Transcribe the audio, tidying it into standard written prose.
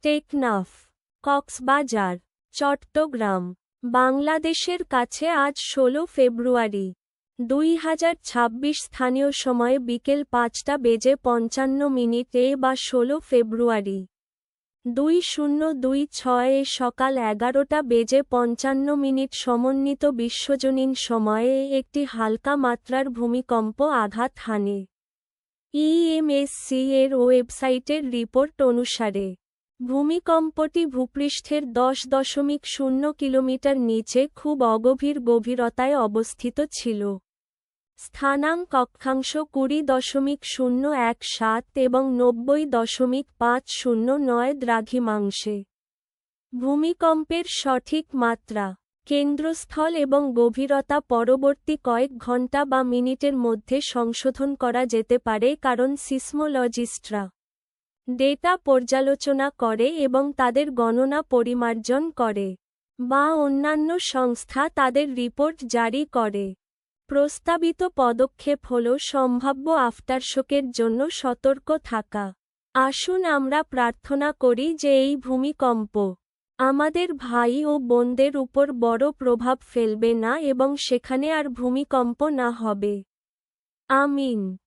টেকনাফ, কক্সবাজার, চট্টগ্রাম। বাংলাদেশের কাছে আজ ১৬ ফেব্রুয়ারি ২০২৬ স্থানীয় সময় বিকেল ৫টা বেজে ৫৫ বা ১৬ ফেব্রুয়ারি ২০২৬ সকাল ১১টা বেজে ৫৫ সমন্বিত বিশ্বজনীন সময়ে একটি হালকা মাত্রার ভূমিকম্প আঘাত হানে। ইএমএসসি এর ওয়েবসাইটের রিপোর্ট অনুসারে ভূমিকম্পটি ভূপৃষ্ঠের ১০.০ কিলোমিটার নিচে খুব অগভীর গভীরতায় অবস্থিত ছিল। স্থানাঙ্ক অক্ষাংশ ২০.০১৭ এবং ৯০.৫০৯ দ্রাঘিমাংশে। ভূমিকম্পের সঠিক মাত্রা, কেন্দ্রস্থল এবং গভীরতা পরবর্তী কয়েক ঘণ্টা বা মিনিটের মধ্যে সংশোধন করা যেতে পারে কারণ সিসমোলজিস্টরা ডেটা পর্যালোচনা করে এবং তাদের গণনা পরিমার্জন করে, বা অন্যান্য সংস্থা তাদের রিপোর্ট জারি করে। প্রস্তাবিত পদক্ষেপ হল সম্ভাব্য আফটারশকের জন্য সতর্ক থাকা। আসুন আমরা প্রার্থনা করি যে এই ভূমিকম্প আমাদের ভাই ও বোনদের উপর বড় প্রভাব ফেলবে না এবং সেখানে আর ভূমিকম্প না হবে। আমিন।